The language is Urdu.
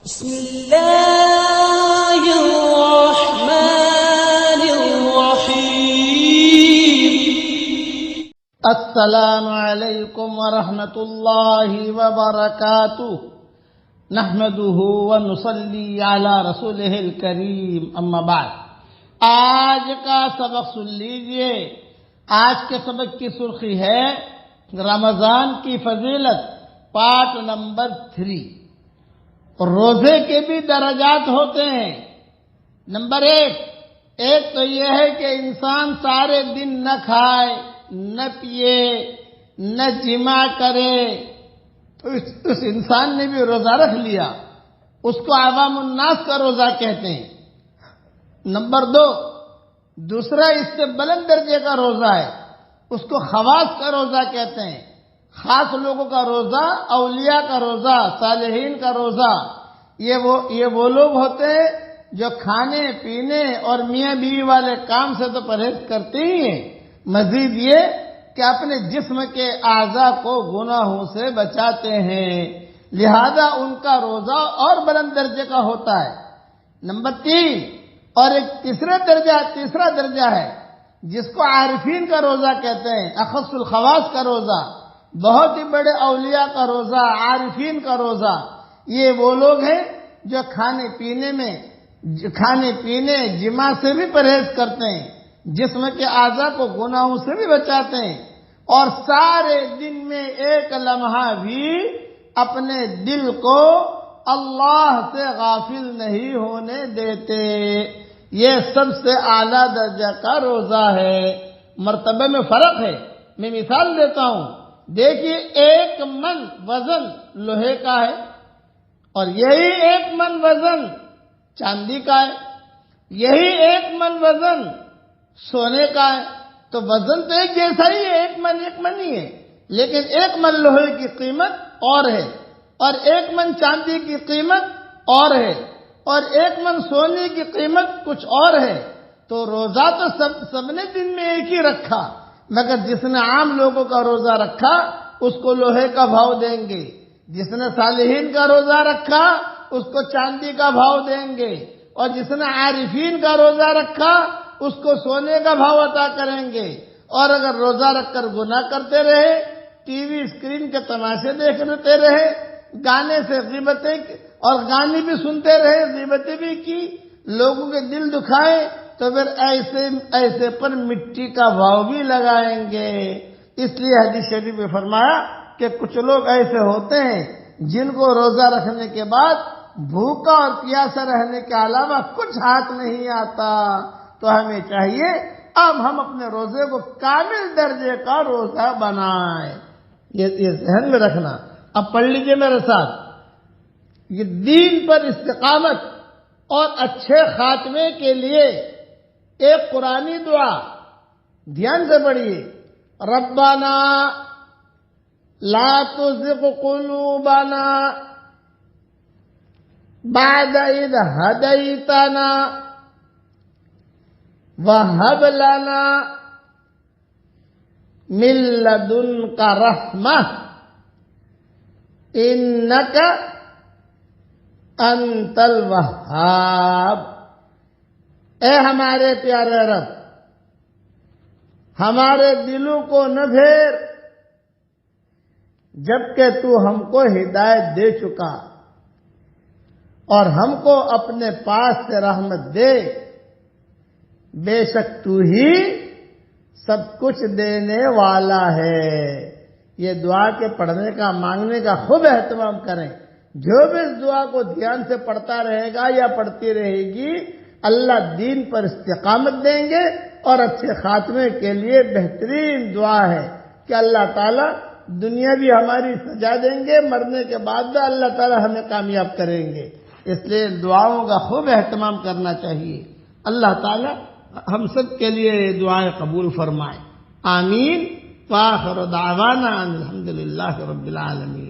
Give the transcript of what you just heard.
بسم الله الرحمن الرحيم. السلام علیکم ورحمۃ اللہ وبرکاتہ. نحمده ونصلی علی رسولہ الکریم. اما بعد. آج کا سبق سن لیجئے. آج کے سبق کی سرخی ہے رمضان کی فضیلت، پارٹ نمبر 3. روزے کے بھی درجات ہوتے ہیں. نمبر 1 تو یہ ہے کہ انسان سارے دن نہ کھائے، نہ پیے، نہ جمع کرے، تو اس انسان نے بھی روزہ رکھ لیا. اس کو عوام الناس کا روزہ کہتے ہیں. نمبر 2 دوسرا اس سے بلند درجے کا روزہ ہے، اس کو خواص کا روزہ کہتے ہیں. خاص لوگوں کا روزہ، اولیاء کا روزہ، صالحین کا روزہ. یہ وہ لوگ ہوتے ہیں جو کھانے پینے اور میاں بیوی والے کام سے تو پرہیز کرتے ہی ہیں، مزید یہ کہ اپنے جسم کے اعضاء کو گناہوں سے بچاتے ہیں، لہذا ان کا روزہ اور بلند درجے کا ہوتا ہے. نمبر 3 اور ایک تیسرا درجہ ہے جس کو عارفین کا روزہ کہتے ہیں، اخص الخواص کا روزہ، بہت ہی بڑے اولیاء کا روزہ، عارفین کا روزہ. یہ وہ لوگ ہیں جو کھانے پینے جماع سے بھی پرہیز کرتے ہیں، جسم کے اعضاء کو گناہوں سے بھی بچاتے ہیں، اور سارے دن میں ایک لمحہ بھی اپنے دل کو اللہ سے غافل نہیں ہونے دیتے. یہ سب سے اعلیٰ درجہ کا روزہ ہے. مرتبے میں فرق ہے. میں مثال دیتا ہوں. دیکھیے 1 من وزن لوہے کا ہے اور یہی 1 من وزن چاندی کا ہے، یہی 1 من وزن سونے کا ہے. تو وزن تو ایک جیسا ہی ہے، 1 من ہی ہے، لیکن 1 من لوہے کی قیمت اور ہے، اور 1 من چاندی کی قیمت اور ہے، اور 1 من سونے کی قیمت کچھ اور ہے. تو روزہ تو سب نے دن میں ایک ہی رکھا، مگر جس نے عام لوگوں کا روزہ رکھا اس کو لوہے کا بھاؤ دیں گے، جس نے صالحین کا روزہ رکھا اس کو چاندی کا بھاؤ دیں گے، اور جس نے عارفین کا روزہ رکھا اس کو سونے کا بھاؤ عطا کریں گے. اور اگر روزہ رکھ کر گناہ کرتے رہے، ٹی وی اسکرین کے تماشے دیکھتے رہے، گانے سے غیبتیں اور گانے بھی سنتے رہے، غیبتیں بھی کی، لوگوں کے دل دکھائے، تو پھر ایسے پر مٹی کا بھاؤ بھی لگائیں گے. اس لیے حدیث شریف میں فرمایا کہ کچھ لوگ ایسے ہوتے ہیں جن کو روزہ رکھنے کے بعد بھوکا اور پیاسا رہنے کے علاوہ کچھ ہاتھ نہیں آتا. تو ہمیں چاہیے اب ہم اپنے روزے کو کامل درجے کا روزہ بنائیں. یہ ذہن میں رکھنا. اب پڑھ لیجئے میرے ساتھ. یہ دین پر استقامت اور اچھے خاتمے کے لیے ایک قرآنی دعا دھیان سے پڑھیے. ربنا لا تزغ قلوبنا بعد اذ هديتنا وهب لنا من لدنك رحمة انك انت الوهاب. اے ہمارے پیارے رب، ہمارے دلوں کو نہ پھیر جبکہ تو ہم کو ہدایت دے چکا، اور ہم کو اپنے پاس سے رحمت دے، بے شک تو ہی سب کچھ دینے والا ہے. یہ دعا کے پڑھنے کا، مانگنے کا خوب اہتمام کریں. جو بھی اس دعا کو دھیان سے پڑھتا رہے گا یا پڑھتی رہے گی، اللہ دین پر استقامت دیں گے. اور اچھے خاتمے کے لیے بہترین دعا ہے کہ اللہ تعالیٰ دنیا بھی ہماری سجا دیں گے، مرنے کے بعد بھی اللہ تعالیٰ ہمیں کامیاب کریں گے. اس لیے دعاؤں کا خوب اہتمام کرنا چاہیے. اللہ تعالیٰ ہم سب کے لیے دعائیں قبول فرمائے. آمین. وآخر دعوانا الحمدللہ رب العالمین.